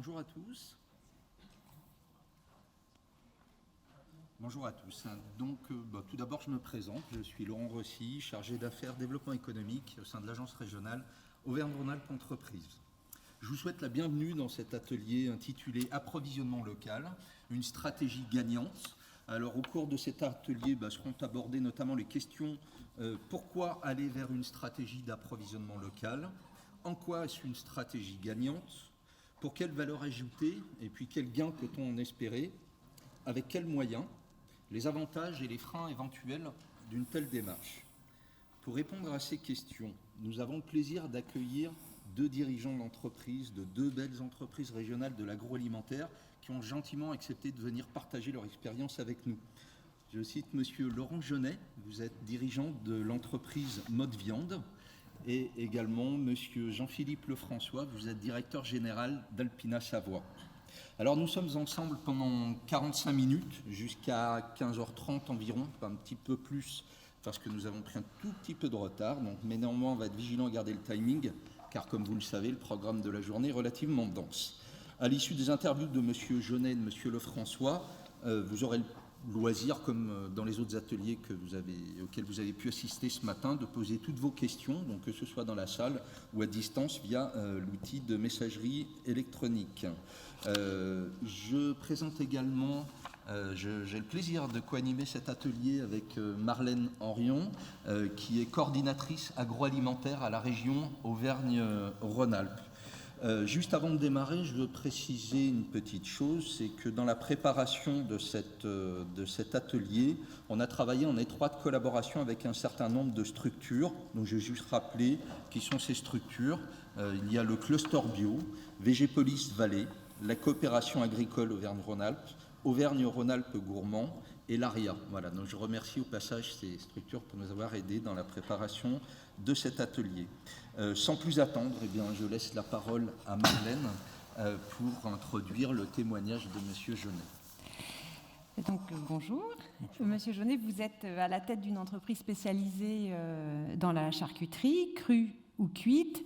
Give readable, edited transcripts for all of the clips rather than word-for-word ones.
Bonjour à tous. Bonjour à tous. Donc, tout d'abord, je me présente. Je suis Laurent Rossi, chargé d'affaires développement économique au sein de l'agence régionale Auvergne-Rhône-Alpes Entreprises. Je vous souhaite la bienvenue dans cet atelier intitulé Approvisionnement local, une stratégie gagnante. Alors, au cours de cet atelier, seront abordées notamment les questions pourquoi aller vers une stratégie d'approvisionnement local, en quoi est-ce une stratégie gagnante, pour quelle valeur ajoutée et puis quel gain peut-on en espérer, avec quels moyens, les avantages et les freins éventuels d'une telle démarche. Pour répondre à ces questions, nous avons le plaisir d'accueillir deux dirigeants d'entreprise, de deux belles entreprises régionales de l'agroalimentaire qui ont gentiment accepté de venir partager leur expérience avec nous. Je cite Monsieur Laurent Jeunet, vous êtes dirigeant de l'entreprise Mode Viande, et également Monsieur Jean-Philippe Lefrançois, vous êtes directeur général d'Alpina Savoie. Alors nous sommes ensemble pendant 45 minutes, jusqu'à 15h30 environ, un petit peu plus, parce que nous avons pris un tout petit peu de retard, mais néanmoins on va être vigilant à garder le timing, car comme vous le savez, le programme de la journée est relativement dense. À l'issue des interviews de Monsieur Jeunet et de Monsieur Lefrançois, vous aurez le loisir, comme dans les autres ateliers auxquels vous avez pu assister ce matin, de poser toutes vos questions, donc que ce soit dans la salle ou à distance via l'outil de messagerie électronique. Je présente également, j'ai le plaisir de co-animer cet atelier avec Marlène Henrion, qui est coordinatrice agroalimentaire à la région Auvergne-Rhône-Alpes. Juste avant de démarrer, je veux préciser une petite chose, c'est que dans la préparation de cet atelier, on a travaillé en étroite collaboration avec un certain nombre de structures, donc je vais juste rappeler qui sont ces structures. Il y a le Cluster Bio, Végépolis Vallée, la Coopération Agricole Auvergne-Rhône-Alpes, Auvergne-Rhône-Alpes Gourmand et l'ARIA. Voilà, donc je remercie au passage ces structures pour nous avoir aidés dans la préparation de cet atelier. Sans plus attendre, je laisse la parole à Marlène pour introduire le témoignage de Monsieur Jeunet. Donc, bonjour. Monsieur Jeunet, vous êtes à la tête d'une entreprise spécialisée dans la charcuterie, crue ou cuite,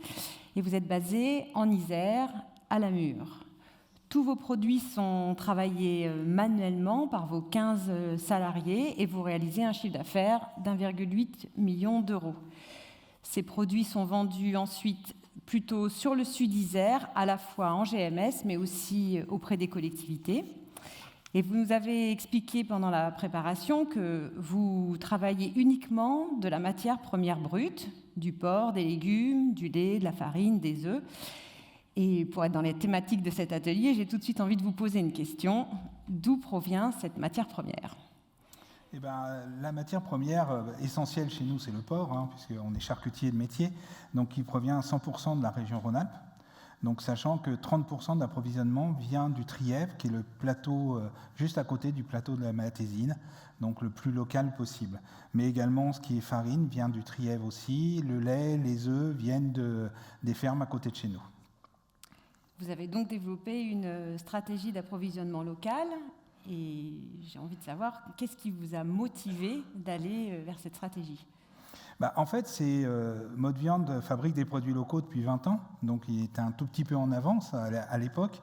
et vous êtes basé en Isère, à la Mure. Tous vos produits sont travaillés manuellement par vos 15 salariés et vous réalisez un chiffre d'affaires d'1,8 million d'euros. Ces produits sont vendus ensuite plutôt sur le sud Isère, à la fois en GMS, mais aussi auprès des collectivités. Et vous nous avez expliqué pendant la préparation que vous travaillez uniquement de la matière première brute, du porc, des légumes, du lait, de la farine, des œufs. Et pour être dans les thématiques de cet atelier, j'ai tout de suite envie de vous poser une question. D'où provient cette matière première ? La matière première essentielle chez nous, c'est le porc, puisqu'on est charcutier de métier, donc qui provient à 100% de la région Rhône-Alpes. Donc sachant que 30% de l'approvisionnement vient du Trièvre, qui est le plateau juste à côté du plateau de la Matésine, donc le plus local possible. Mais également, ce qui est farine vient du Trièvre aussi, le lait, les œufs viennent des fermes à côté de chez nous. Vous avez donc développé une stratégie d'approvisionnement local. Et j'ai envie de savoir, qu'est-ce qui vous a motivé d'aller vers cette stratégie ? En fait, Mode Viande fabrique des produits locaux depuis 20 ans, donc il était un tout petit peu en avance à l'époque.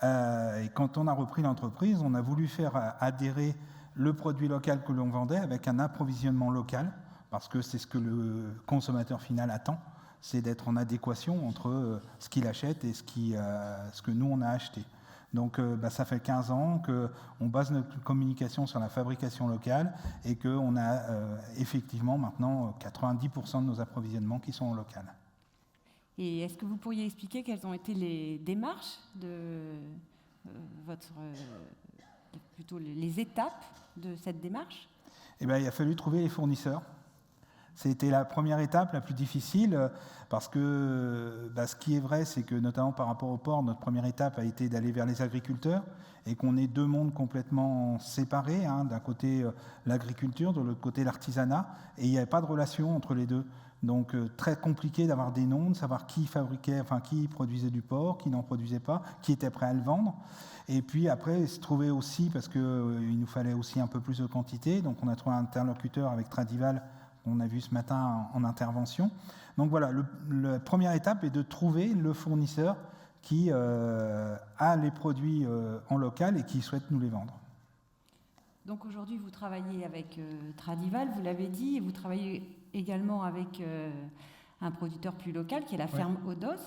Et quand on a repris l'entreprise, on a voulu faire adhérer le produit local que l'on vendait avec un approvisionnement local, parce que c'est ce que le consommateur final attend, c'est d'être en adéquation entre ce qu'il achète et ce que nous, on a acheté. Donc ça fait 15 ans qu'on base notre communication sur la fabrication locale et qu'on a effectivement maintenant 90% de nos approvisionnements qui sont en local. Et est-ce que vous pourriez expliquer quelles ont été les démarches de plutôt les étapes de cette démarche ? Il a fallu trouver les fournisseurs. C'était la première étape, la plus difficile, parce que ce qui est vrai, c'est que notamment par rapport au porc, notre première étape a été d'aller vers les agriculteurs et qu'on ait deux mondes complètement séparés, d'un côté l'agriculture, de l'autre côté l'artisanat, et il n'y avait pas de relation entre les deux. Donc très compliqué d'avoir des noms, de savoir qui produisait du porc, qui n'en produisait pas, qui était prêt à le vendre. Et puis après, se trouver aussi, parce qu'il nous fallait aussi un peu plus de quantité, donc on a trouvé un interlocuteur avec Tradival, on a vu ce matin en intervention. Donc voilà, la première étape est de trouver le fournisseur qui a les produits en local et qui souhaite nous les vendre. Donc aujourd'hui, vous travaillez avec Tradival, vous l'avez dit, et vous travaillez également avec un producteur plus local qui est la ferme Odos.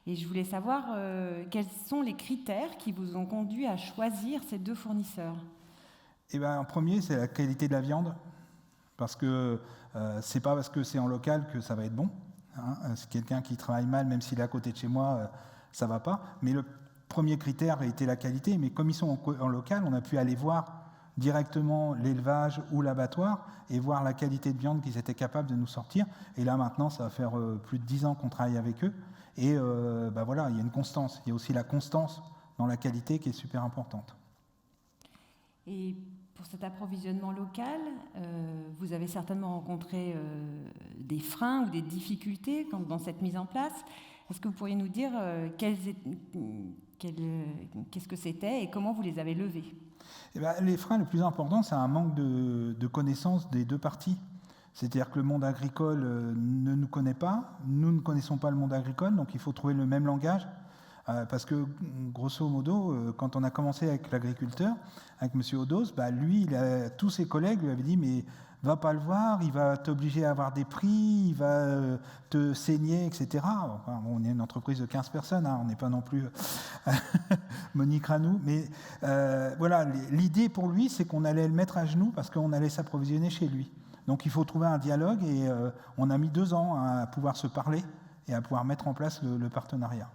Et je voulais savoir quels sont les critères qui vous ont conduit à choisir ces deux fournisseurs. Eh ben, en premier, c'est la qualité de la viande, parce que c'est pas parce que c'est en local que ça va être bon. Hein. C'est quelqu'un qui travaille mal, même s'il est à côté de chez moi, ça va pas. Mais le premier critère a été la qualité. Mais comme ils sont en local, on a pu aller voir directement l'élevage ou l'abattoir et voir la qualité de viande qu'ils étaient capables de nous sortir. Et là, maintenant, ça va faire plus de 10 ans qu'on travaille avec eux. Et voilà, il y a une constance. Il y a aussi la constance dans la qualité qui est super importante. Et pour cet approvisionnement local, vous avez certainement rencontré des freins ou des difficultés dans cette mise en place. Est-ce que vous pourriez nous dire qu'est-ce que c'était et comment vous les avez levés? Eh ben, les freins, le plus important, c'est un manque de connaissance des deux parties. C'est-à-dire que le monde agricole ne nous connaît pas, nous ne connaissons pas le monde agricole, donc il faut trouver le même langage. Parce que, grosso modo, quand on a commencé avec l'agriculteur, avec M. Odos, lui, tous ses collègues lui avaient dit « mais va pas le voir, il va t'obliger à avoir des prix, il va te saigner, etc. » Enfin, on est une entreprise de 15 personnes, hein, on n'est pas non plus Monique Ranou. Mais voilà, l'idée pour lui, c'est qu'on allait le mettre à genoux parce qu'on allait s'approvisionner chez lui. Donc il faut trouver un dialogue et on a mis 2 ans à pouvoir se parler et à pouvoir mettre en place le partenariat.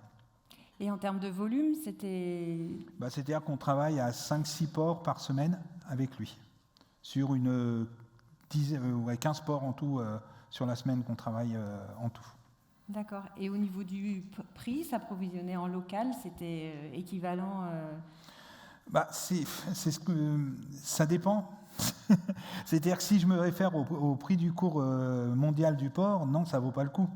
Et en termes de volume, c'était... C'est-à-dire qu'on travaille à 5-6 ports par semaine avec lui, sur une 15 ports en tout sur la semaine qu'on travaille en tout. D'accord. Et au niveau du prix, s'approvisionner en local, c'était équivalent c'est ce que ça dépend. C'est-à-dire que si je me réfère au prix du cours mondial du porc, non, ça vaut pas le coup.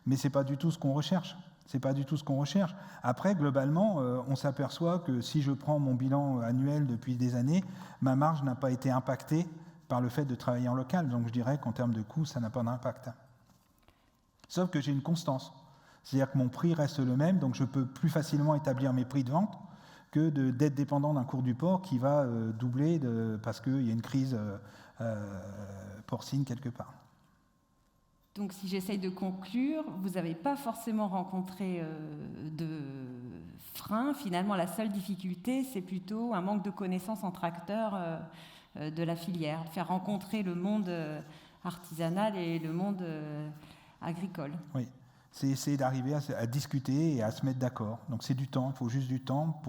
Mais c'est pas du tout ce qu'on recherche. C'est pas du tout ce qu'on recherche. Après, globalement, on s'aperçoit que si je prends mon bilan annuel depuis des années, ma marge n'a pas été impactée par le fait de travailler en local. Donc je dirais qu'en termes de coût, ça n'a pas d'impact. Sauf que j'ai une constance. C'est-à-dire que mon prix reste le même, donc je peux plus facilement établir mes prix de vente que d'être dépendant d'un cours du porc qui va doubler parce qu'il y a une crise porcine quelque part. Donc, si j'essaye de conclure, vous n'avez pas forcément rencontré de frein. Finalement, la seule difficulté, c'est plutôt un manque de connaissances entre acteurs de la filière. Faire rencontrer le monde artisanal et le monde agricole. Oui, c'est essayer d'arriver à discuter et à se mettre d'accord. Donc, c'est du temps, il faut juste du temps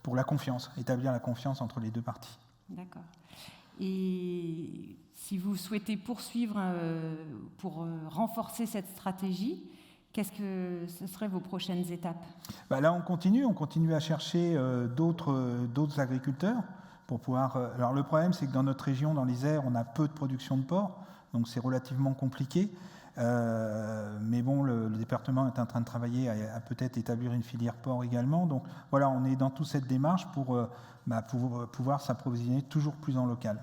pour la confiance, établir la confiance entre les deux parties. D'accord. Et si vous souhaitez poursuivre pour renforcer cette stratégie, qu'est-ce que ce seraient vos prochaines étapes? Là, on continue à chercher d'autres agriculteurs pour pouvoir... Alors, le problème, c'est que dans notre région, dans l'Isère, on a peu de production de porc, donc c'est relativement compliqué. Mais bon, le département est en train de travailler à peut-être établir une filière porc également. Donc voilà, on est dans toute cette démarche pour pouvoir s'approvisionner toujours plus en local.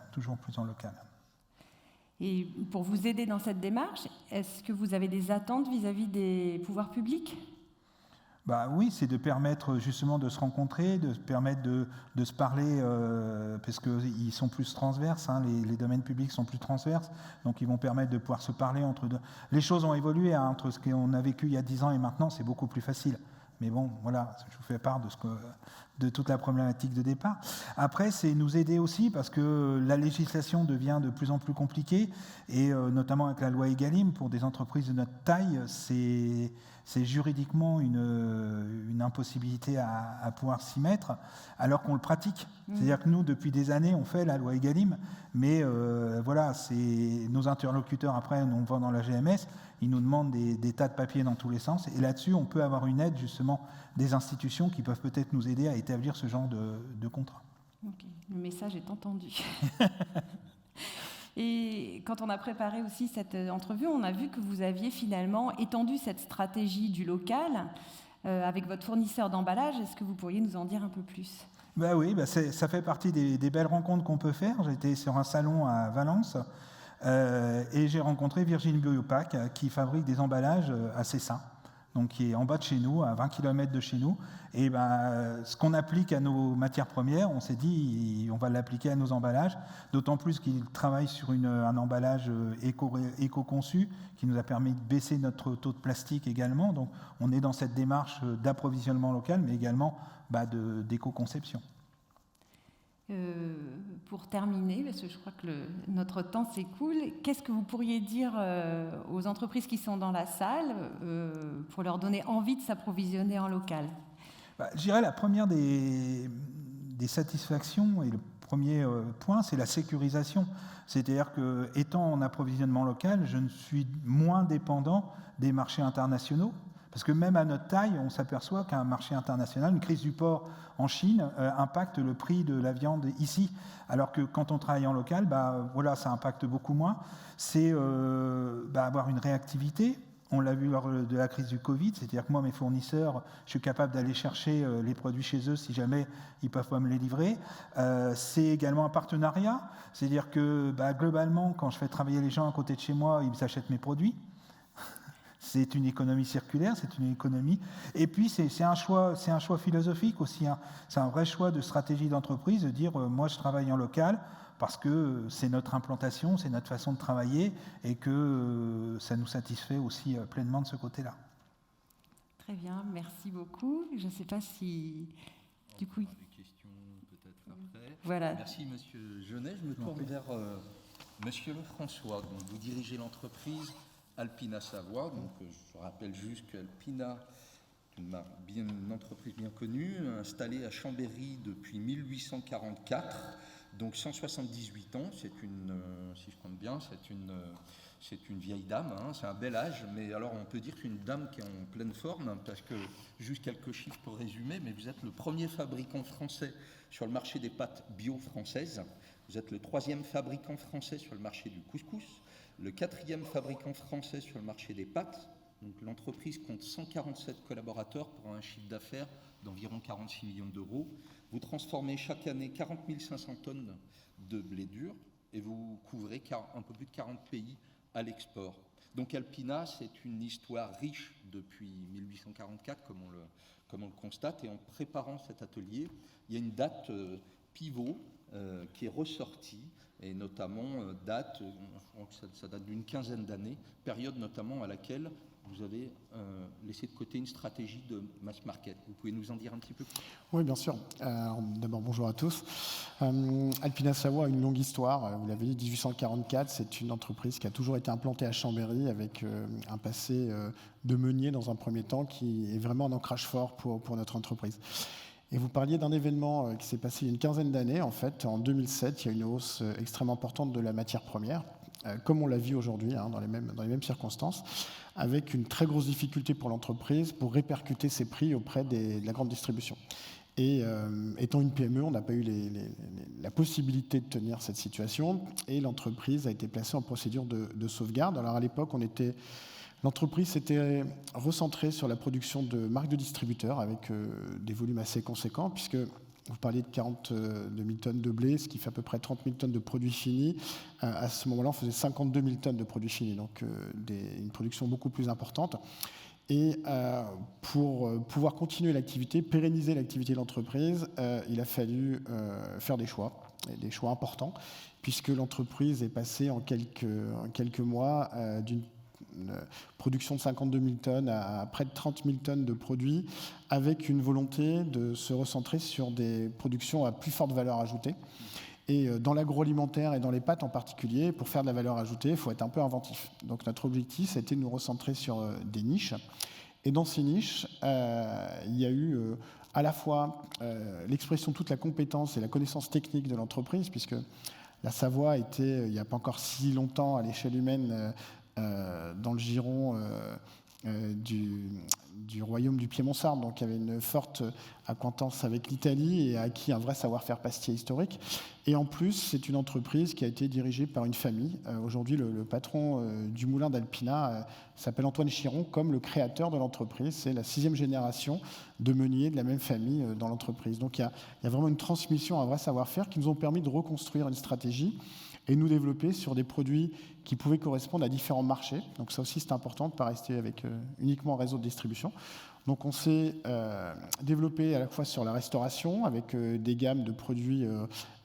Et pour vous aider dans cette démarche, est-ce que vous avez des attentes vis-à-vis des pouvoirs publics ? Oui, c'est de permettre justement de se rencontrer, de permettre de se parler, parce qu'ils sont plus transverses, hein, les domaines publics sont plus transverses, donc ils vont permettre de pouvoir se parler entre deux. Les choses ont évolué, hein, entre ce qu'on a vécu il y a 10 ans et maintenant, c'est beaucoup plus facile. Mais bon, voilà, je vous fais part de toute la problématique de départ. Après, c'est nous aider aussi parce que la législation devient de plus en plus compliquée, et notamment avec la loi Egalim, pour des entreprises de notre taille, c'est juridiquement une impossibilité à pouvoir s'y mettre, alors qu'on le pratique. C'est-à-dire que nous, depuis des années, on fait la loi Egalim, mais voilà, c'est nos interlocuteurs, après, on va dans la GMS, ils nous demandent des tas de papiers dans tous les sens, et là-dessus, on peut avoir une aide, justement, des institutions qui peuvent peut-être nous aider à établir ce genre de contrat. Okay. Le message est entendu. Et quand on a préparé aussi cette entrevue, on a vu que vous aviez finalement étendu cette stratégie du local avec votre fournisseur d'emballage. Est-ce que vous pourriez nous en dire un peu plus ? Oui, ça fait partie des belles rencontres qu'on peut faire. J'étais sur un salon à Valence et j'ai rencontré Virginie Biopac qui fabrique des emballages assez sains. donc qui est en bas de chez nous, à 20 km de chez nous. Et ce qu'on applique à nos matières premières, on s'est dit on va l'appliquer à nos emballages, d'autant plus qu'il travaille sur un emballage éco-conçu qui nous a permis de baisser notre taux de plastique également. Donc on est dans cette démarche d'approvisionnement local, mais également d'éco-conception. Pour terminer, parce que je crois que notre temps s'écoule, qu'est-ce que vous pourriez dire aux entreprises qui sont dans la salle pour leur donner envie de s'approvisionner en local ? Je dirais la première des satisfactions et le premier point, c'est la sécurisation. C'est-à-dire que, étant en approvisionnement local, je ne suis moins dépendant des marchés internationaux. Parce que même à notre taille, on s'aperçoit qu'un marché international, une crise du porc en Chine, impacte le prix de la viande ici. Alors que quand on travaille en local, ça impacte beaucoup moins. C'est avoir une réactivité. On l'a vu lors de la crise du Covid, c'est-à-dire que moi, mes fournisseurs, je suis capable d'aller chercher les produits chez eux si jamais ils ne peuvent pas me les livrer. C'est également un partenariat, c'est-à-dire que globalement, quand je fais travailler les gens à côté de chez moi, ils achètent mes produits. C'est une économie circulaire, c'est une économie. Et puis, c'est un choix philosophique aussi. C'est un vrai choix de stratégie d'entreprise de dire moi, je travaille en local parce que c'est notre implantation, c'est notre façon de travailler et que ça nous satisfait aussi pleinement de ce côté-là. Très bien, merci beaucoup. Je ne sais pas si... Du coup... Des questions peut-être après. Voilà. Merci, Monsieur Jeunet. Je me tourne vers Monsieur Lefrançois. Donc, vous dirigez l'entreprise Alpina Savoie, donc je rappelle juste qu'Alpina est une entreprise bien connue, installée à Chambéry depuis 1844, donc 178 ans. C'est si je compte bien, c'est une vieille dame, c'est un bel âge, mais alors on peut dire qu'une dame qui est en pleine forme, parce que, juste quelques chiffres pour résumer, mais vous êtes le premier fabricant français sur le marché des pâtes bio françaises, vous êtes le 3e fabricant français sur le marché du couscous, le 4e fabricant français sur le marché des pâtes. Donc l'entreprise compte 147 collaborateurs pour un chiffre d'affaires d'environ 46 millions d'euros. Vous transformez chaque année 40 500 tonnes de blé dur et vous couvrez un peu plus de 40 pays à l'export. Donc Alpina, c'est une histoire riche depuis 1844, comme on le constate. Et en préparant cet atelier, il y a une date pivot qui est ressortie, et notamment ça date d'une quinzaine d'années, période notamment à laquelle vous avez laissé de côté une stratégie de mass market. Vous pouvez nous en dire un petit peu plus ? Oui, bien sûr. D'abord, bonjour à tous. Alpina Savoie a une longue histoire. Vous l'avez dit, 1844, c'est une entreprise qui a toujours été implantée à Chambéry avec un passé de meunier dans un premier temps qui est vraiment un ancrage fort pour notre entreprise. Et vous parliez d'un événement qui s'est passé il y a une quinzaine d'années. En fait, en 2007, il y a une hausse extrêmement importante de la matière première, comme on l'a vu aujourd'hui, dans les mêmes circonstances, avec une très grosse difficulté pour l'entreprise pour répercuter ses prix auprès de la grande distribution. Et étant une PME, on n'a pas eu la possibilité de tenir cette situation, et l'entreprise a été placée en procédure de sauvegarde. Alors à l'époque, l'entreprise s'était recentrée sur la production de marques de distributeurs avec des volumes assez conséquents, puisque vous parliez de 42 000 tonnes de blé, ce qui fait à peu près 30 000 tonnes de produits finis. À ce moment-là, on faisait 52 000 tonnes de produits finis, donc une production beaucoup plus importante. Et pour pouvoir continuer l'activité, pérenniser l'activité de l'entreprise, il a fallu faire des choix importants, puisque l'entreprise est passée en quelques mois d'une production de 52 000 tonnes à près de 30 000 tonnes de produits, avec une volonté de se recentrer sur des productions à plus forte valeur ajoutée. Et dans l'agroalimentaire et dans les pâtes en particulier, pour faire de la valeur ajoutée, il faut être un peu inventif. Donc notre objectif, c'était de nous recentrer sur des niches. Et dans ces niches, il y a eu à la fois l'expression de toute la compétence et la connaissance technique de l'entreprise, puisque la Savoie était, il n'y a pas encore si longtemps, à l'échelle humaine, dans le giron du royaume du Piémont-Sarthe, donc il y avait une forte acquaintance avec l'Italie et a acquis un vrai savoir-faire pastier historique. Et en plus, c'est une entreprise qui a été dirigée par une famille. Aujourd'hui, le patron du moulin d'Alpina s'appelle Antoine Chiron, comme le créateur de l'entreprise. C'est la 6e génération de meuniers de la même famille dans l'entreprise. Donc il y a vraiment une transmission, un vrai savoir-faire qui nous ont permis de reconstruire une stratégie et nous développer sur des produits qui pouvaient correspondre à différents marchés. Donc ça aussi, c'est important de ne pas rester avec uniquement un réseau de distribution. Donc on s'est développé à la fois sur la restauration, avec des gammes de produits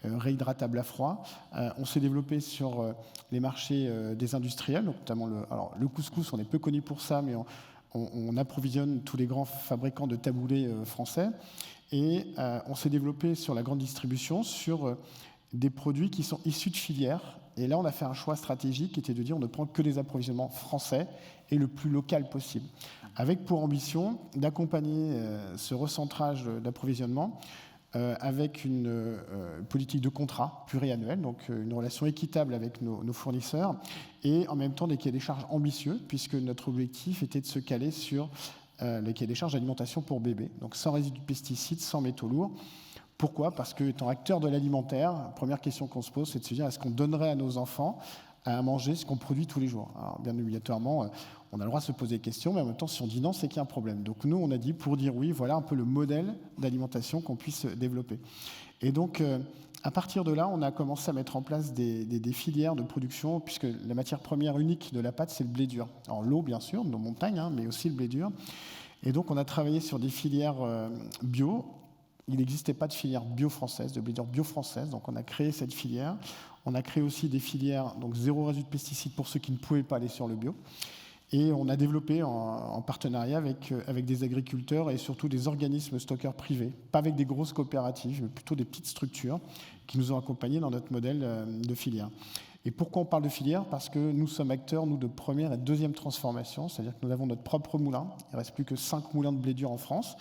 réhydratables à froid. On s'est développé sur les marchés des industriels, donc notamment le couscous, on est peu connu pour ça, mais on approvisionne tous les grands fabricants de taboulés français. Et on s'est développé sur la grande distribution, sur des produits qui sont issus de filières. Et là, on a fait un choix stratégique qui était de dire on ne prend que des approvisionnements français et le plus local possible, avec pour ambition d'accompagner ce recentrage d'approvisionnement avec une politique de contrat pluriannuel, donc une relation équitable avec nos fournisseurs, et en même temps des cahiers des charges ambitieux, puisque notre objectif était de se caler sur les cahiers des charges d'alimentation pour bébés, donc sans résidus de pesticides, sans métaux lourds. Pourquoi ? Parce que, étant acteur de l'alimentaire, la première question qu'on se pose, c'est de se dire est-ce qu'on donnerait à nos enfants à manger ce qu'on produit tous les jours ? Alors, bien obligatoirement, on a le droit de se poser des questions, mais en même temps, si on dit non, c'est qu'il y a un problème. Donc nous, on a dit, pour dire oui, voilà un peu le modèle d'alimentation qu'on puisse développer. Et donc, à partir de là, on a commencé à mettre en place des filières de production, puisque la matière première unique de la pâte, c'est le blé dur. Alors l'eau, bien sûr, de nos montagnes, mais aussi le blé dur. Et donc, on a travaillé sur des filières bio. Il n'existait pas de filière bio-française, de blé dur bio-française, donc on a créé cette filière. On a créé aussi des filières, donc zéro résidu de pesticides pour ceux qui ne pouvaient pas aller sur le bio. Et on a développé en partenariat avec des agriculteurs et surtout des organismes stockeurs privés, pas avec des grosses coopératives, mais plutôt des petites structures qui nous ont accompagnés dans notre modèle de filière. Et pourquoi on parle de filière ? Parce que nous sommes acteurs, nous, de première et deuxième transformation, c'est-à-dire que nous avons notre propre moulin. Il ne reste plus que 5 moulins de blé dur en France,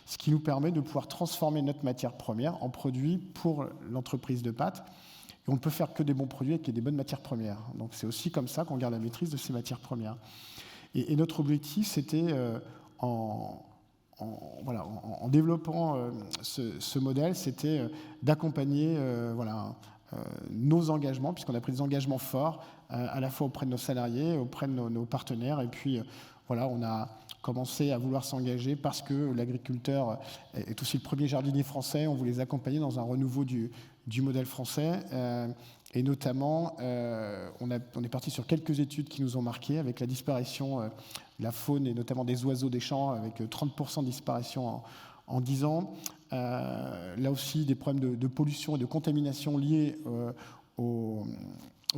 ce qui nous permet de pouvoir transformer notre matière première en produits pour l'entreprise de pâtes. Et on ne peut faire que des bons produits avec des bonnes matières premières. Donc c'est aussi comme ça qu'on garde la maîtrise de ces matières premières. Et notre objectif, c'était, en développant ce modèle, c'était d'accompagner nos engagements, puisqu'on a pris des engagements forts, à la fois auprès de nos salariés, auprès de nos partenaires. Et puis, on a commencé à vouloir s'engager parce que l'agriculteur est aussi le premier jardinier français. On voulait les accompagner dans un renouveau du modèle français. Et notamment, on est parti sur quelques études qui nous ont marqués, avec la disparition de la faune et notamment des oiseaux des champs, avec 30% de disparition en 10 ans. Là aussi, des problèmes de pollution et de contamination liés aux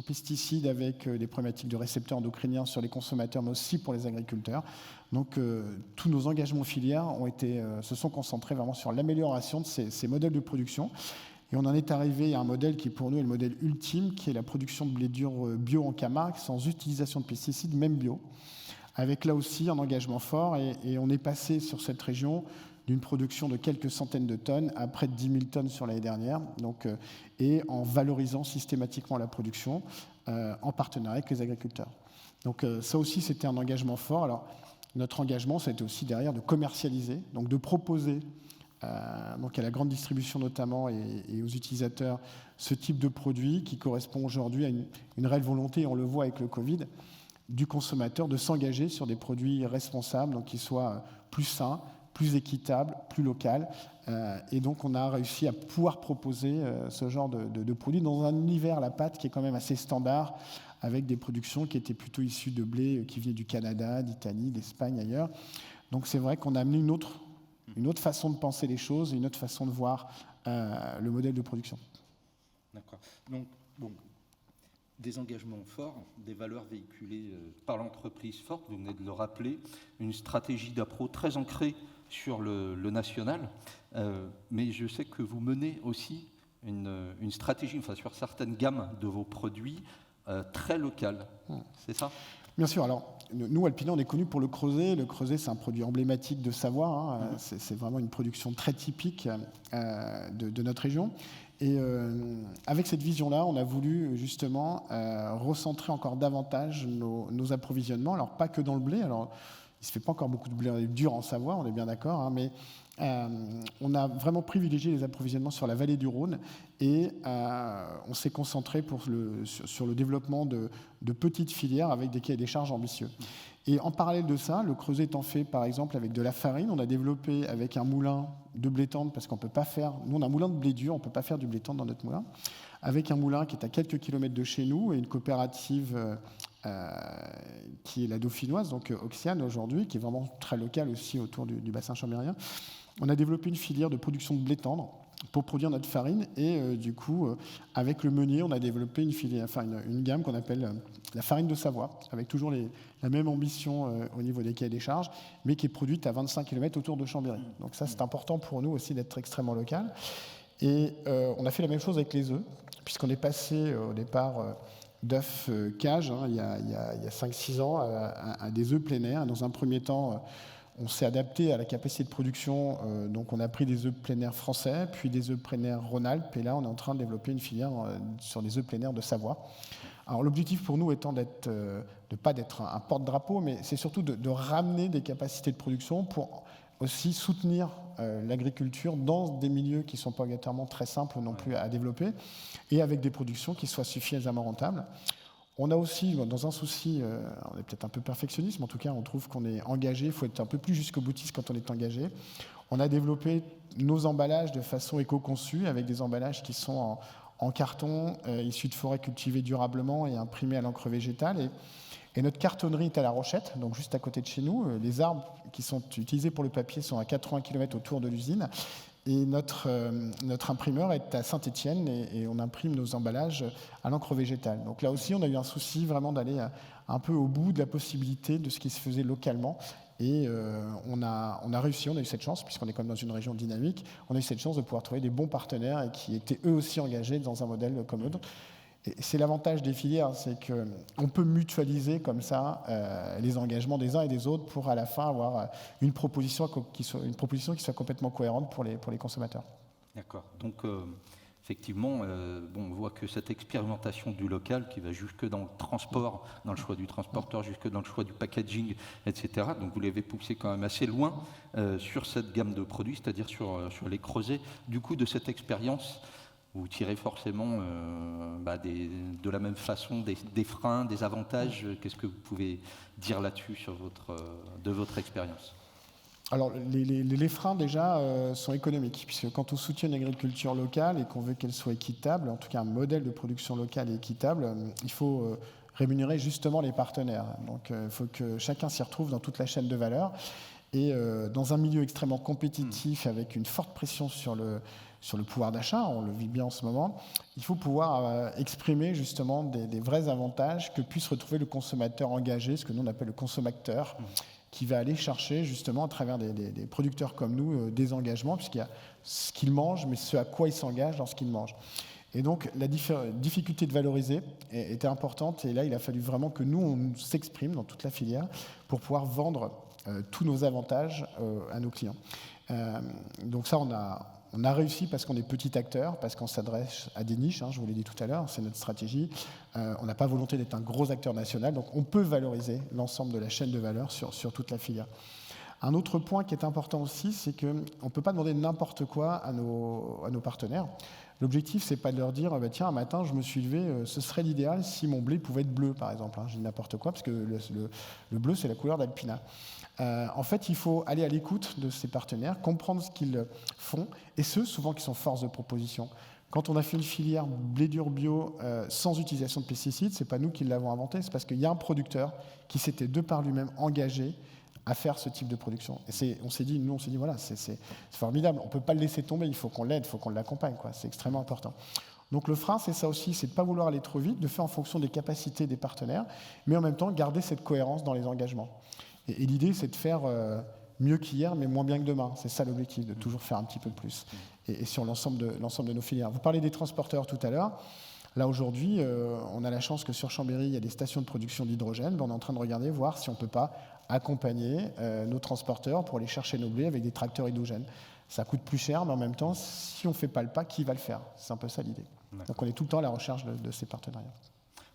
pesticides, avec des problématiques de récepteurs endocriniens sur les consommateurs, mais aussi pour les agriculteurs. Donc, tous nos engagements filières se sont concentrés vraiment sur l'amélioration de ces modèles de production. Et on en est arrivé à un modèle qui, pour nous, est le modèle ultime, qui est la production de blé dur bio en Camargue, sans utilisation de pesticides, même bio, avec là aussi un engagement fort. Et on est passé sur cette région d'une production de quelques centaines de tonnes à près de 10 000 tonnes sur l'année dernière, et en valorisant systématiquement la production en partenariat avec les agriculteurs. Donc ça aussi, c'était un engagement fort. Alors, notre engagement, ça a été aussi derrière de commercialiser, donc de proposer donc à la grande distribution notamment et aux utilisateurs ce type de produit qui correspond aujourd'hui à une réelle volonté, on le voit avec le Covid, du consommateur de s'engager sur des produits responsables, donc qui soient plus sains, plus équitables, plus locaux. Et donc on a réussi à pouvoir proposer ce genre de produits dans un univers, la pâte, qui est quand même assez standard, avec des productions qui étaient plutôt issues de blé qui venaient du Canada, d'Italie, d'Espagne, ailleurs. Donc c'est vrai qu'on a amené une autre façon de penser les choses, une autre façon de voir le modèle de production. D'accord. Donc, bon, des engagements forts, des valeurs véhiculées par l'entreprise forte, vous venez de le rappeler, une stratégie d'appro très ancrée sur le national, mais je sais que vous menez aussi une stratégie, sur certaines gammes de vos produits, très locales. C'est ça ? Bien sûr. Alors, nous, Alpina, on est connus pour le creuset. Le creuset, c'est un produit emblématique de Savoie. C'est vraiment une production très typique de notre région. Et avec cette vision-là, on a voulu justement recentrer encore davantage nos approvisionnements. Alors, pas que dans le blé. Alors, il ne se fait pas encore beaucoup de blé dur en Savoie, on est bien d'accord, mais on a vraiment privilégié les approvisionnements sur la vallée du Rhône et on s'est concentré sur le développement de petites filières avec des cahiers des charges ambitieux. Et en parallèle de ça, le creuset étant fait par exemple avec de la farine, on a développé avec un moulin de blé tendre, parce qu'on ne peut pas faire, nous on a un moulin de blé dur, on ne peut pas faire du blé tendre dans notre moulin, avec un moulin qui est à quelques kilomètres de chez nous et une coopérative qui est la dauphinoise, donc Oxiane aujourd'hui, qui est vraiment très locale aussi autour du bassin chambérien. On a développé une filière de production de blé tendre pour produire notre farine et du coup, avec le meunier, on a développé une gamme qu'on appelle la farine de Savoie, avec toujours la même ambition au niveau des cahiers des charges, mais qui est produite à 25 km autour de Chambéry. Donc ça, c'est important pour nous aussi d'être extrêmement local. Et on a fait la même chose avec les œufs, puisqu'on est passé au départ d'œufs cage, il y a 5-6 ans, à des œufs plein air. Dans un premier temps, on s'est adapté à la capacité de production, donc on a pris des œufs plein air français, puis des œufs plein air Rhône-Alpes, et là on est en train de développer une filière sur des œufs plein air de Savoie. Alors l'objectif pour nous étant de ne pas d'être un porte-drapeau, mais c'est surtout de ramener des capacités de production pour aussi soutenir l'agriculture dans des milieux qui ne sont pas obligatoirement très simples non plus à développer, et avec des productions qui soient suffisamment rentables. On a aussi, dans un souci, on est peut-être un peu perfectionniste, mais en tout cas, on trouve qu'on est engagé, il faut être un peu plus jusqu'au boutiste quand on est engagé. On a développé nos emballages de façon éco-conçue, avec des emballages qui sont en carton, issus de forêts cultivées durablement et imprimés à l'encre végétale. Et notre cartonnerie est à La Rochette, donc juste à côté de chez nous. Les arbres qui sont utilisés pour le papier sont à 80 km autour de l'usine. Et notre imprimeur est à Saint-Étienne et on imprime nos emballages à l'encre végétale. Donc là aussi, on a eu un souci vraiment d'aller un peu au bout de la possibilité de ce qui se faisait localement. Et on a réussi, on a eu cette chance, puisqu'on est quand même dans une région dynamique, on a eu cette chance de pouvoir trouver des bons partenaires et qui étaient eux aussi engagés dans un modèle comme eux. Et c'est l'avantage des filières, c'est qu'on peut mutualiser comme ça les engagements des uns et des autres pour à la fin avoir une proposition qui soit complètement cohérente pour les consommateurs. D'accord. Donc, effectivement, on voit que cette expérimentation du local qui va jusque dans le transport, dans le choix du transporteur, jusque dans le choix du packaging, etc. Donc, vous l'avez poussé quand même assez loin sur cette gamme de produits, c'est-à-dire sur les creusets. Du coup, de cette expérience, vous tirez forcément de la même façon des freins, des avantages. Qu'est-ce que vous pouvez dire là-dessus de votre expérience ? Alors, les freins, déjà, sont économiques, puisque quand on soutient une agriculture locale et qu'on veut qu'elle soit équitable, en tout cas un modèle de production locale et équitable, il faut rémunérer justement les partenaires. Donc, il faut que chacun s'y retrouve dans toute la chaîne de valeur. Et dans un milieu extrêmement compétitif, avec une forte pression sur le pouvoir d'achat, on le vit bien en ce moment, il faut pouvoir exprimer justement des vrais avantages que puisse retrouver le consommateur engagé, ce que nous on appelle le consommateur, qui va aller chercher justement à travers des producteurs comme nous des engagements, puisqu'il y a ce qu'il mange, mais ce à quoi il s'engage dans ce qu'il mange. Et donc la difficulté de valoriser était importante, et là il a fallu vraiment que nous on s'exprime dans toute la filière pour pouvoir vendre tous nos avantages à nos clients. Donc ça, on a réussi parce qu'on est petit acteur, parce qu'on s'adresse à des niches, je vous l'ai dit tout à l'heure, c'est notre stratégie. On n'a pas volonté d'être un gros acteur national, donc on peut valoriser l'ensemble de la chaîne de valeur sur toute la filière. Un autre point qui est important aussi, c'est qu'on ne peut pas demander n'importe quoi à nos partenaires. L'objectif, c'est pas de leur dire tiens, un matin, je me suis levé, ce serait l'idéal si mon blé pouvait être bleu, par exemple. Je dis n'importe quoi, parce que le bleu, c'est la couleur d'Alpina. En fait, il faut aller à l'écoute de ces partenaires, comprendre ce qu'ils font, et ceux, souvent, qui sont force de proposition. Quand on a fait une filière blé dur bio sans utilisation de pesticides, c'est pas nous qui l'avons inventé, c'est parce qu'il y a un producteur qui s'était de par lui-même engagé à faire ce type de production. Et on s'est dit, voilà, c'est formidable, on ne peut pas le laisser tomber, il faut qu'on l'aide, il faut qu'on l'accompagne, c'est extrêmement important. Donc le frein, c'est ça aussi, c'est de ne pas vouloir aller trop vite, de faire en fonction des capacités des partenaires, mais en même temps garder cette cohérence dans les engagements. Et l'idée, c'est de faire mieux qu'hier, mais moins bien que demain. C'est ça l'objectif, de toujours faire un petit peu plus. Et sur l'ensemble de nos filières. Vous parlez des transporteurs tout à l'heure. Là, aujourd'hui, on a la chance que sur Chambéry, il y a des stations de production d'hydrogène. On est en train de regarder, voir si on ne peut pas accompagner nos transporteurs pour aller chercher nos blés avec des tracteurs hydrogène. Ça coûte plus cher, mais en même temps, si on ne fait pas le pas, qui va le faire ? C'est un peu ça l'idée. D'accord. Donc on est tout le temps à la recherche de ces partenariats.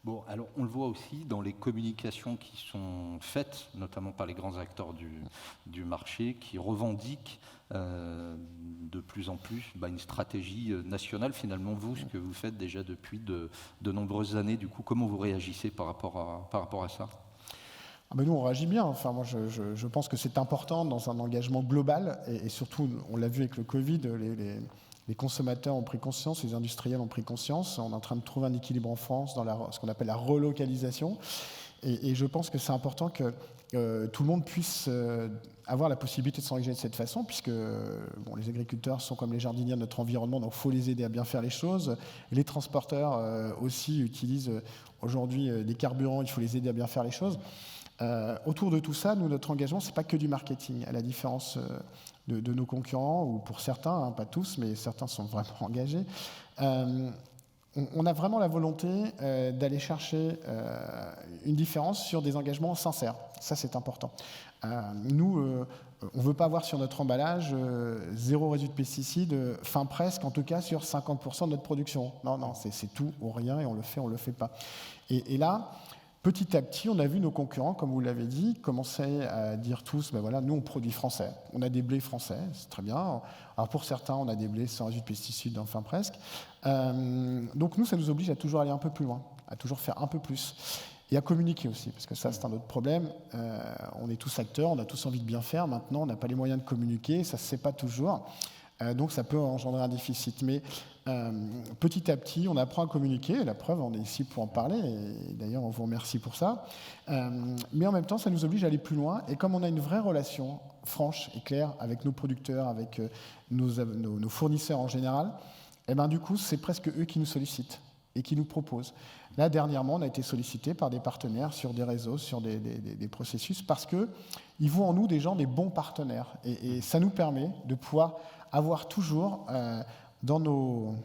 Bon, alors on le voit aussi dans les communications qui sont faites, notamment par les grands acteurs du marché, qui revendiquent de plus en plus une stratégie nationale. Finalement, vous, ce que vous faites déjà depuis de nombreuses années, du coup, comment vous réagissez par rapport à ça ? Nous, on réagit bien. Enfin, moi, je pense que c'est important dans un engagement global, et surtout, on l'a vu avec le Covid, Les consommateurs ont pris conscience, les industriels ont pris conscience. On est en train de trouver un équilibre en France dans ce qu'on appelle la relocalisation. Et je pense que c'est important que tout le monde puisse avoir la possibilité de s'engager de cette façon, puisque les agriculteurs sont comme les jardiniers de notre environnement, donc il faut les aider à bien faire les choses. Les transporteurs aussi utilisent aujourd'hui des carburants, il faut les aider à bien faire les choses. Autour de tout ça, nous, notre engagement, ce n'est pas que du marketing, à la différence de nos concurrents, ou pour certains, pas tous, mais certains sont vraiment engagés. On a vraiment la volonté d'aller chercher une différence sur des engagements sincères. Ça, c'est important. Nous, on ne veut pas avoir sur notre emballage 0 résidu de pesticides, fin presque, en tout cas sur 50% de notre production. Non, c'est tout ou rien, et on le fait pas. Et là, petit à petit, on a vu nos concurrents, comme vous l'avez dit, commencer à dire tous, nous, on produit français. On a des blés français, c'est très bien. Alors pour certains, on a des blés sans résidu de pesticides, enfin presque. Donc nous, ça nous oblige à toujours aller un peu plus loin, à toujours faire un peu plus. Et à communiquer aussi, parce que ça, c'est un autre problème. On est tous acteurs, on a tous envie de bien faire. Maintenant, on n'a pas les moyens de communiquer, ça ne se sait pas toujours. Donc ça peut engendrer un déficit. Mais petit à petit, on apprend à communiquer. La preuve, on est ici pour en parler. Et d'ailleurs, on vous remercie pour ça. Mais en même temps, ça nous oblige à aller plus loin. Et comme on a une vraie relation franche et claire avec nos producteurs, avec nos fournisseurs en général, du coup, c'est presque eux qui nous sollicitent et qui nous proposent. Là, dernièrement, on a été sollicité par des partenaires sur des réseaux, sur des processus, parce qu'ils voient en nous des bons partenaires. Et ça nous permet de pouvoir avoir toujours dans nos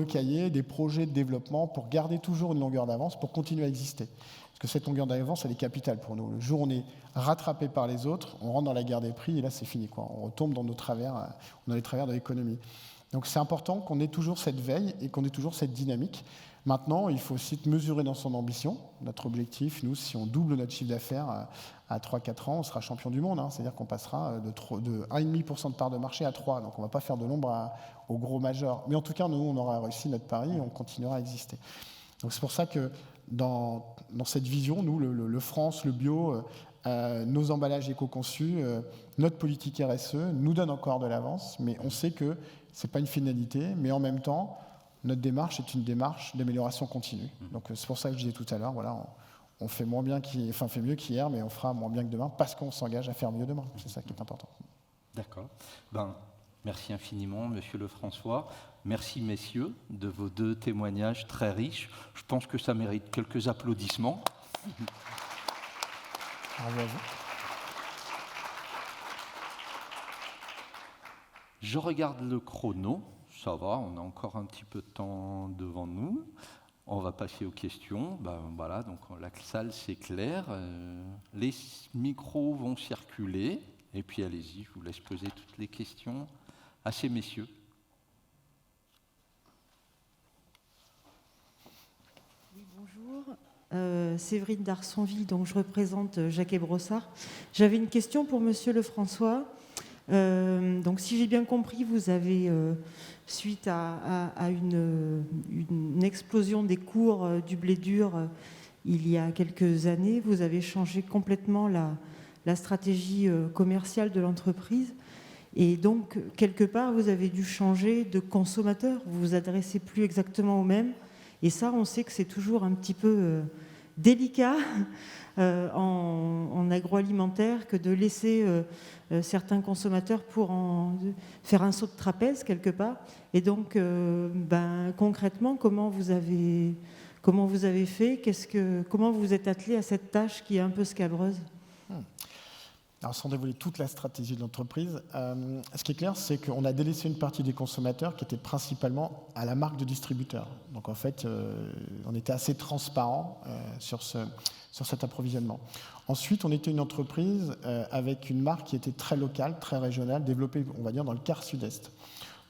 cahiers des projets de développement pour garder toujours une longueur d'avance, pour continuer à exister. Parce que cette longueur d'avance, elle est capitale pour nous. Le jour où on est rattrapé par les autres, on rentre dans la guerre des prix, et là, c'est fini, quoi. On retombe dans les travers de l'économie. Donc c'est important qu'on ait toujours cette veille et qu'on ait toujours cette dynamique. Maintenant, il faut aussi mesurer dans son ambition. Notre objectif, nous, si on double notre chiffre d'affaires à 3-4 ans, on sera champion du monde. C'est-à-dire qu'on passera de 1,5% de part de marché à 3%. Donc on ne va pas faire de l'ombre aux gros majors. Mais en tout cas, nous, on aura réussi notre pari et on continuera à exister. Donc c'est pour ça que dans cette vision, nous, le France, le bio, nos emballages éco-conçus, notre politique RSE nous donne encore de l'avance, mais on sait que ce n'est pas une finalité, mais en même temps, notre démarche est une démarche d'amélioration continue. Donc c'est pour ça que je disais tout à l'heure, on fait fait mieux qu'hier, mais on fera moins bien que demain, parce qu'on s'engage à faire mieux demain. C'est ça qui est important. D'accord. Merci infiniment, Monsieur Lefrançois. Merci, messieurs, de vos 2 témoignages très riches. Je pense que ça mérite quelques applaudissements. Bravo à vous. Je regarde le chrono. Ça va, on a encore un petit peu de temps devant nous. On va passer aux questions. Voilà, donc la salle, c'est clair. Les micros vont circuler. Et puis, allez-y, je vous laisse poser toutes les questions à ces messieurs. Oui, bonjour. Séverine d'Arsonville, donc je représente Jacquet Brossard. J'avais une question pour Monsieur Lefrançois. Donc, si j'ai bien compris, vous avez, suite à une explosion des cours du blé dur il y a quelques années, vous avez changé complètement la stratégie commerciale de l'entreprise. Et donc, quelque part, vous avez dû changer de consommateur. Vous vous adressez plus exactement aux mêmes. Et ça, on sait que c'est toujours un petit peu délicat en agroalimentaire que de laisser certains consommateurs pour faire un saut de trapèze quelque part. Et donc, concrètement, comment vous avez fait, comment vous vous êtes attelé à cette tâche qui est un peu scabreuse? Alors, sans dévoiler toute la stratégie de l'entreprise, ce qui est clair, c'est qu'on a délaissé une partie des consommateurs qui étaient principalement à la marque de distributeur. Donc, en fait, on était assez transparent sur cet approvisionnement. Ensuite, on était une entreprise avec une marque qui était très locale, très régionale, développée, on va dire, dans le quart sud-est.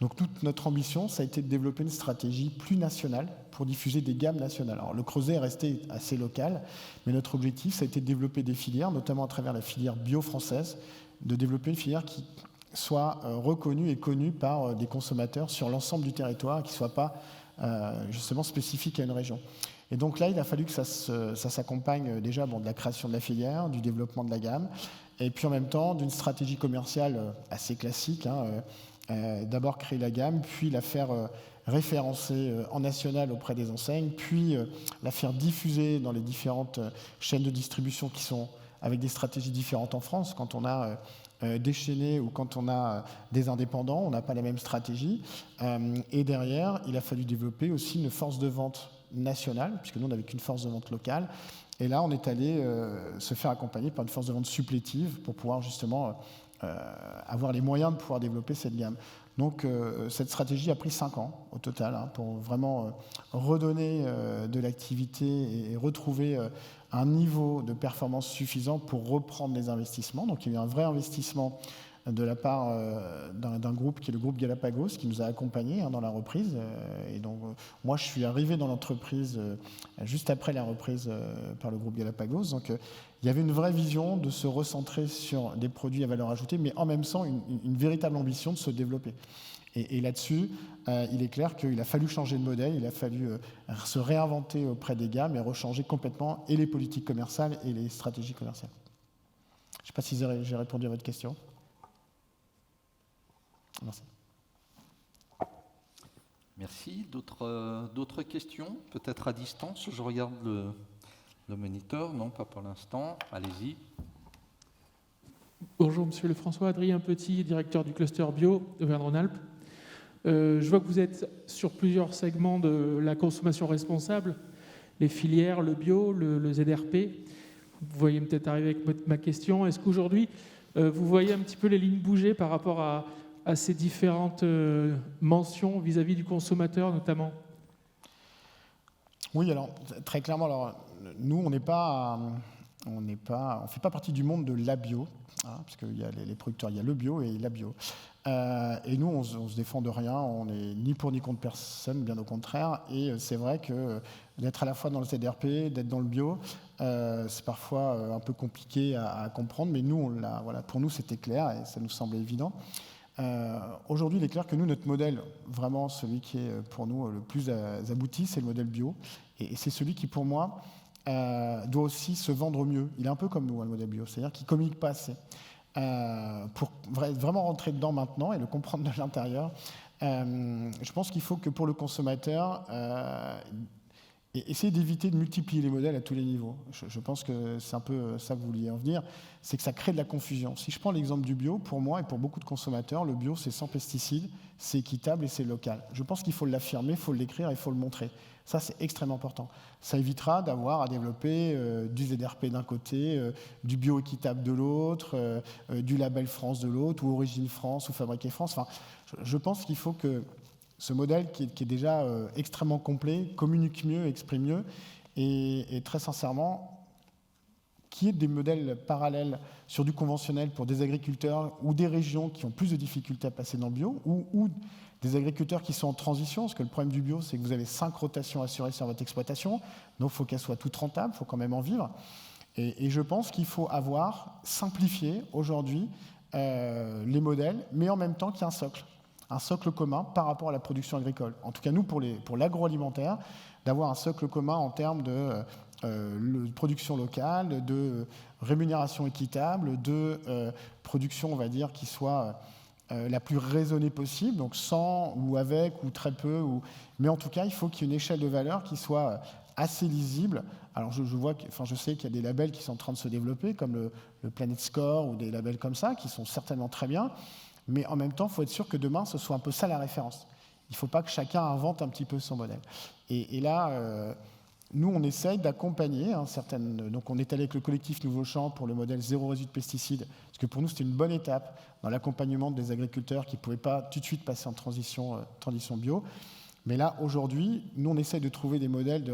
Donc, toute notre ambition, ça a été de développer une stratégie plus nationale pour diffuser des gammes nationales. Alors, le creuset est resté assez local, mais notre objectif, ça a été de développer des filières, notamment à travers la filière bio française, de développer une filière qui soit reconnue et connue par des consommateurs sur l'ensemble du territoire, qui ne soit pas justement spécifique à une région. Et donc là, il a fallu que ça s'accompagne déjà de la création de la filière, du développement de la gamme, et puis en même temps d'une stratégie commerciale assez classique, d'abord créer la gamme, puis la faire référencer en national auprès des enseignes, puis la faire diffuser dans les différentes chaînes de distribution qui sont avec des stratégies différentes en France. Quand on a des chaînés ou quand on a des indépendants, on n'a pas la même stratégie. Et derrière, il a fallu développer aussi une force de vente nationale, puisque nous, on n'avait qu'une force de vente locale. Et là, on est allé se faire accompagner par une force de vente supplétive pour pouvoir justement avoir les moyens de pouvoir développer cette gamme. Donc, cette stratégie a pris 5 ans au total pour vraiment redonner de l'activité et retrouver un niveau de performance suffisant pour reprendre les investissements. Donc, il y a eu un vrai investissement de la part d'un groupe qui est le groupe Galapagos, qui nous a accompagnés dans la reprise. Et donc, moi, je suis arrivé dans l'entreprise juste après la reprise par le groupe Galapagos. Donc, il y avait une vraie vision de se recentrer sur des produits à valeur ajoutée, mais en même temps, une véritable ambition de se développer. Et là-dessus, il est clair qu'il a fallu changer de modèle, il a fallu se réinventer auprès des gammes et rechanger complètement et les politiques commerciales et les stratégies commerciales. Je ne sais pas si j'ai répondu à votre question. Merci. Merci. D'autres questions? Peut-être à distance? Je regarde le moniteur. Non, pas pour l'instant. Allez-y. Bonjour, monsieur Lefrançois. Adrien Petit, directeur du cluster bio Auvergne-Rhône-Alpes. Je vois que vous êtes sur plusieurs segments de la consommation responsable, les filières, le bio, le ZRP. Vous voyez peut-être arriver avec ma question. Est-ce qu'aujourd'hui, vous voyez un petit peu les lignes bouger par rapport à ces différentes mentions vis-à-vis du consommateur notamment? Oui, alors très clairement, alors, nous, on ne fait pas partie du monde de la bio, parce qu'il y a les producteurs, il y a le bio et la bio. Et nous, on se défend de rien, on n'est ni pour ni contre personne, bien au contraire. Et c'est vrai que d'être à la fois dans le ZRP, d'être dans le bio, c'est parfois un peu compliqué à comprendre, mais nous, voilà, pour nous, c'était clair et ça nous semblait évident. Aujourd'hui, il est clair que nous, notre modèle, vraiment celui qui est pour nous le plus abouti, c'est le modèle bio. Et c'est celui qui, pour moi, doit aussi se vendre mieux. Il est un peu comme nous, le modèle bio, c'est-à-dire qu'il ne communique pas assez. Pour vraiment rentrer dedans maintenant et le comprendre de l'intérieur, je pense qu'il faut que pour le consommateur, essayer d'éviter de multiplier les modèles à tous les niveaux. Je pense que c'est un peu ça que vous vouliez en venir, c'est que ça crée de la confusion. Si je prends l'exemple du bio, pour moi et pour beaucoup de consommateurs, le bio c'est sans pesticides, c'est équitable et c'est local. Je pense qu'il faut l'affirmer, il faut l'écrire et il faut le montrer. Ça, c'est extrêmement important. Ça évitera d'avoir à développer du ZRP d'un côté, du bio équitable de l'autre, du label France de l'autre, ou Origine France, ou Fabriqué France. Enfin, je pense qu'il faut que ce modèle, qui est déjà extrêmement complet, communique mieux, exprime mieux, et très sincèrement, qu'il y ait des modèles parallèles sur du conventionnel pour des agriculteurs ou des régions qui ont plus de difficultés à passer dans le bio, ou des agriculteurs qui sont en transition, parce que le problème du bio, c'est que vous avez 5 rotations assurées sur votre exploitation, donc il faut qu'elles soient toutes rentables, il faut quand même en vivre. Et je pense qu'il faut simplifié aujourd'hui les modèles, mais en même temps qu'il y a un socle commun par rapport à la production agricole. En tout cas, nous, pour l'agroalimentaire, d'avoir un socle commun en termes de production locale, de rémunération équitable, de production, on va dire, qui soit la plus raisonnée possible, donc sans ou avec ou très peu, mais en tout cas, il faut qu'il y ait une échelle de valeur qui soit assez lisible. Alors, je sais qu'il y a des labels qui sont en train de se développer, comme le Planet Score ou des labels comme ça, qui sont certainement très bien, mais en même temps, il faut être sûr que demain, ce soit un peu ça la référence. Il ne faut pas que chacun invente un petit peu son modèle. Et là, nous, on essaye d'accompagner certaines... Donc, on est allé avec le collectif Nouveau Champ pour le modèle zéro résidu de pesticides, parce que pour nous, c'était une bonne étape dans l'accompagnement des agriculteurs qui ne pouvaient pas tout de suite passer en transition bio. Mais là, aujourd'hui, nous, on essaye de trouver des modèles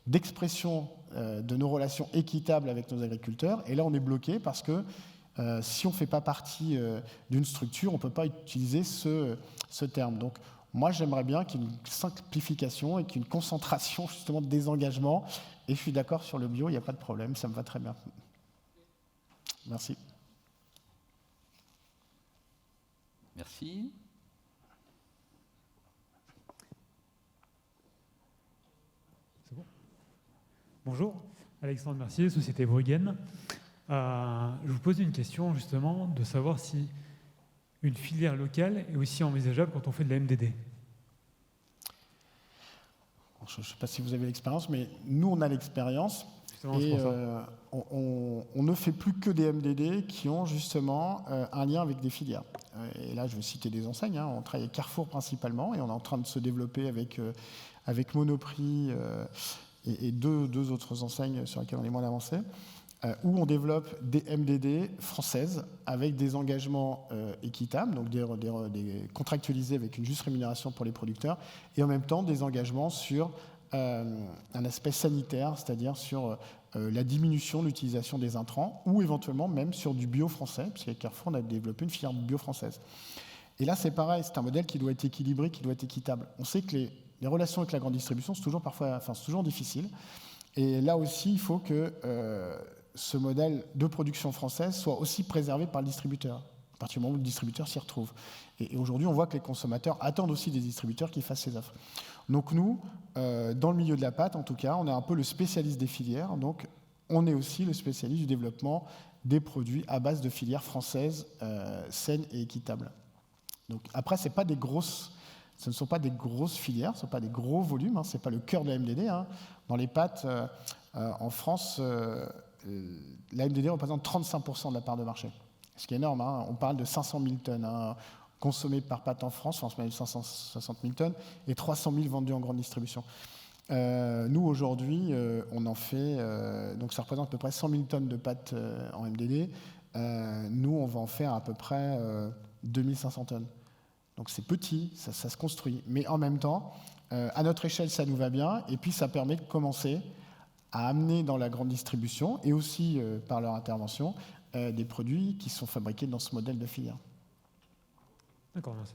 d'expression de nos relations équitables avec nos agriculteurs. Et là, on est bloqué parce que si on ne fait pas partie d'une structure, on ne peut pas utiliser ce terme. Donc, moi, j'aimerais bien qu'il y ait une simplification et qu'il y ait une concentration justement des engagements. Et je suis d'accord sur le bio, il n'y a pas de problème, ça me va très bien. Merci. Merci. C'est bon ? Bonjour, Alexandre Mercier, Société Brueggen. Je vous pose une question justement de savoir si une filière locale est aussi envisageable quand on fait de la MDD? Je ne sais pas si vous avez l'expérience, mais nous, on a l'expérience. Justement, c'est Et pour ça. on ne fait plus que des MDD qui ont justement un lien avec des filières. Et là, je vais citer des enseignes. On travaille avec Carrefour principalement, et on est en train de se développer avec Monoprix et deux autres enseignes sur lesquelles on est moins avancé, où on développe des MDD françaises avec des engagements équitables, donc des contractualisés avec une juste rémunération pour les producteurs, et en même temps des engagements sur un aspect sanitaire, c'est-à-dire sur la diminution de l'utilisation des intrants, ou éventuellement même sur du bio français, puisqu'avec Carrefour, on a développé une filière bio française. Et là, c'est pareil, c'est un modèle qui doit être équilibré, qui doit être équitable. On sait que les relations avec la grande distribution, c'est toujours difficile. Et là aussi, il faut que ce modèle de production française soit aussi préservé par le distributeur, à partir du moment où le distributeur s'y retrouve. Et aujourd'hui, on voit que les consommateurs attendent aussi des distributeurs qui fassent ces offres. Donc nous, dans le milieu de la pâte, en tout cas, on est un peu le spécialiste des filières, donc on est aussi le spécialiste du développement des produits à base de filières françaises saines et équitables. Donc, après, ce ne sont pas des grosses filières, ce ne sont pas des gros volumes, ce n'est pas le cœur de la MDD. Dans les pâtes, en France, la MDD représente 35% de la part de marché, ce qui est énorme. On parle de 500 000 tonnes consommées par pâte en France, 560 000 tonnes, et 300 000 vendues en grande distribution. Nous, aujourd'hui, on en fait, donc ça représente à peu près 100 000 tonnes de pâtes en MDD. Nous, on va en faire à peu près 2500 tonnes. Donc c'est petit, ça se construit. Mais en même temps, à notre échelle, ça nous va bien. Et puis, ça permet de commencer à amener dans la grande distribution, et aussi par leur intervention, des produits qui sont fabriqués dans ce modèle de filière. D'accord, merci.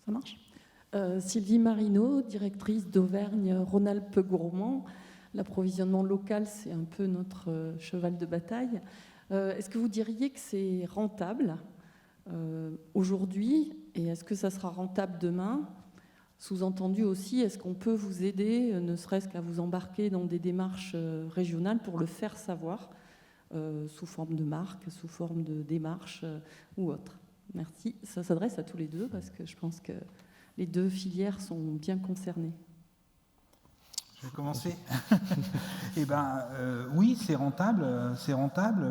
Ça marche. Sylvie Marino, directrice d'Auvergne-Rhône-Alpes-Gourmand. L'approvisionnement local, c'est un peu notre cheval de bataille. Est-ce que vous diriez que c'est rentable aujourd'hui, et est-ce que ça sera rentable demain? Sous-entendu aussi, est-ce qu'on peut vous aider, ne serait-ce qu'à vous embarquer dans des démarches régionales pour le faire savoir, sous forme de marque, sous forme de démarche ou autre? Merci. Ça s'adresse à tous les deux parce que je pense que les deux filières sont bien concernées. Je vais commencer. Eh ben, oui, c'est rentable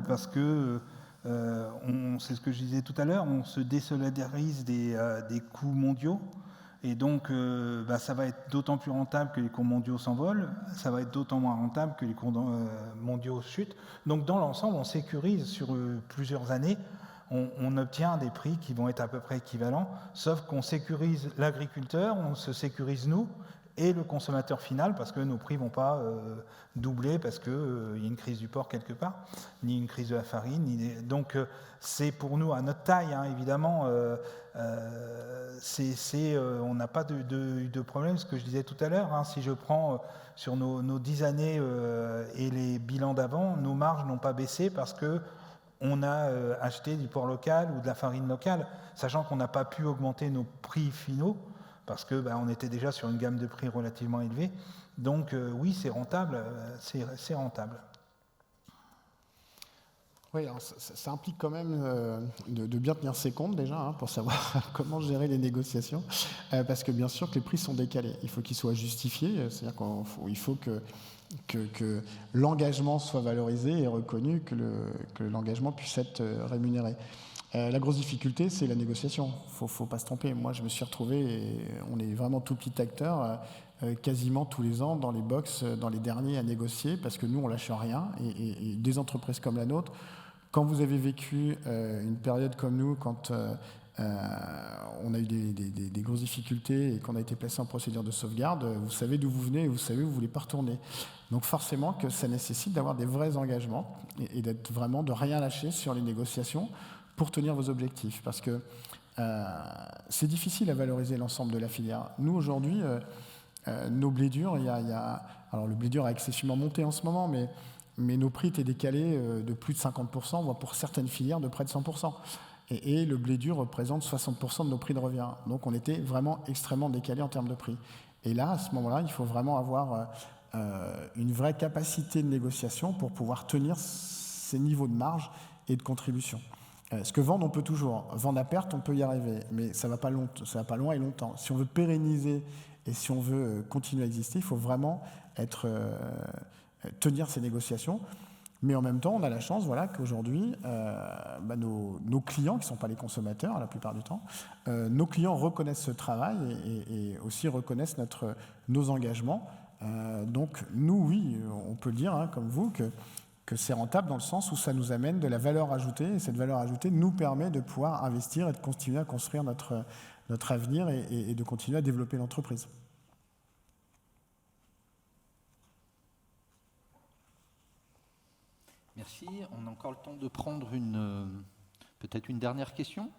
parce que c'est ce que je disais tout à l'heure, on se désolidarise des coûts mondiaux. Et donc, ça va être d'autant plus rentable que les cours mondiaux s'envolent, ça va être d'autant moins rentable que les cours mondiaux chutent. Donc, dans l'ensemble, on sécurise sur plusieurs années, on obtient des prix qui vont être à peu près équivalents, sauf qu'on sécurise l'agriculteur, on se sécurise nous, et le consommateur final, parce que nos prix ne vont pas doubler parce qu'il y a une crise du porc quelque part, ni une crise de la farine. Donc, c'est pour nous, à notre taille, évidemment, on n'a pas de problème. Ce que je disais tout à l'heure, si je prends sur nos 10 années et les bilans d'avant, nos marges n'ont pas baissé parce qu'on a acheté du porc local ou de la farine locale, sachant qu'on n'a pas pu augmenter nos prix finaux, parce qu'on était déjà sur une gamme de prix relativement élevée. Donc oui, c'est rentable, c'est rentable. Oui, alors ça implique quand même de bien tenir ses comptes déjà, pour savoir comment gérer les négociations, parce que bien sûr que les prix sont décalés. Il faut qu'ils soient justifiés, c'est-à-dire qu'il faut que l'engagement soit valorisé et reconnu, que l'engagement puisse être rémunéré. La grosse difficulté, c'est la négociation. Il ne faut pas se tromper. Moi, je me suis retrouvé, et on est vraiment tout petit acteur, quasiment tous les ans dans les box, dans les derniers à négocier, parce que nous, on ne lâche rien. Et des entreprises comme la nôtre, quand vous avez vécu une période comme nous, quand on a eu des grosses difficultés et qu'on a été placé en procédure de sauvegarde, vous savez d'où vous venez et vous savez où vous ne voulez pas retourner. Donc forcément que ça nécessite d'avoir des vrais engagements et d'être vraiment de rien lâcher sur les négociations pour tenir vos objectifs, parce que c'est difficile à valoriser l'ensemble de la filière. Nous, aujourd'hui, nos blés durs, alors le blé dur a excessivement monté en ce moment, mais nos prix étaient décalés de plus de 50%, voire pour certaines filières de près de 100%. Et le blé dur représente 60% de nos prix de revient. Donc on était vraiment extrêmement décalés en termes de prix. Et là, à ce moment-là, il faut vraiment avoir une vraie capacité de négociation pour pouvoir tenir ses niveaux de marge et de contribution. Ce que vendre, on peut toujours. Vendre à perte, on peut y arriver, mais ça va pas loin et longtemps. Si on veut pérenniser et si on veut continuer à exister, il faut vraiment tenir ces négociations. Mais en même temps, on a la chance qu'aujourd'hui, nos clients, qui ne sont pas les consommateurs la plupart du temps, nos clients reconnaissent ce travail et aussi reconnaissent nos engagements. Donc nous, oui, on peut dire, comme vous, que c'est rentable dans le sens où ça nous amène de la valeur ajoutée, et cette valeur ajoutée nous permet de pouvoir investir et de continuer à construire notre avenir et de continuer à développer l'entreprise. Merci. On a encore le temps de prendre peut-être une dernière question.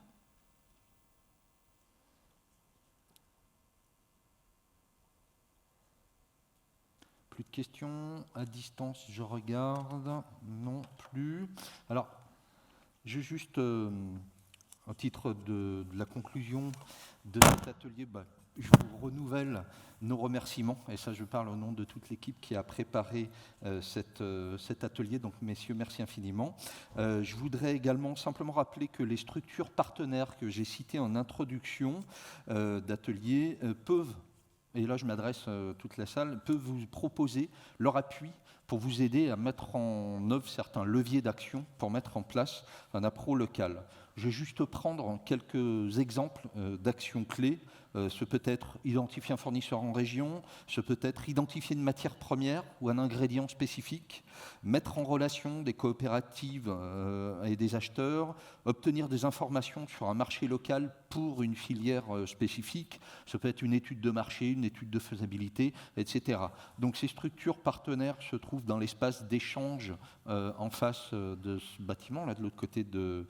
Plus de questions à distance, je regarde. Non plus. Alors, je juste, au titre de la conclusion de cet atelier, je vous renouvelle nos remerciements, et ça je parle au nom de toute l'équipe qui a préparé cet atelier, donc messieurs, merci infiniment. Je voudrais également simplement rappeler que les structures partenaires que j'ai citées en introduction d'atelier peuvent, et là je m'adresse à toute la salle, peuvent vous proposer leur appui pour vous aider à mettre en œuvre certains leviers d'action pour mettre en place un appro local. Je vais juste prendre quelques exemples d'actions clés. Ce peut être identifier un fournisseur en région, ce peut être identifier une matière première ou un ingrédient spécifique, mettre en relation des coopératives et des acheteurs, obtenir des informations sur un marché local pour une filière spécifique, ce peut être une étude de marché, une étude de faisabilité, etc. Donc ces structures partenaires se trouvent dans l'espace d'échange en face de ce bâtiment, là de l'autre côté de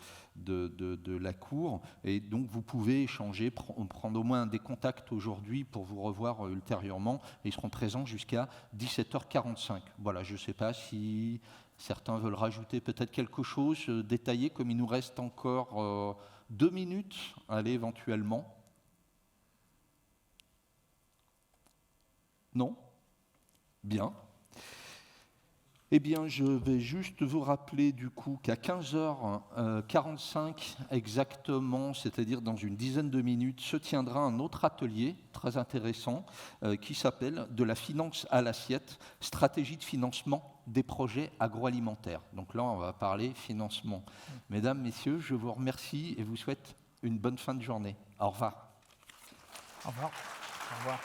la cour, et donc vous pouvez échanger, prendre au moins des contacts aujourd'hui pour vous revoir ultérieurement, et ils seront présents jusqu'à 17h45. Voilà, je ne sais pas si certains veulent rajouter peut-être quelque chose, détaillé, comme il nous reste encore 2 minutes, allez, éventuellement. Non ? Bien. Eh bien, je vais juste vous rappeler du coup qu'à 15h45 exactement, c'est-à-dire dans une dizaine de minutes, se tiendra un autre atelier très intéressant qui s'appelle « De la finance à l'assiette, stratégie de financement des projets agroalimentaires ». Donc là, on va parler financement. Mesdames, messieurs, je vous remercie et vous souhaite une bonne fin de journée. Au revoir. Au revoir. Au revoir.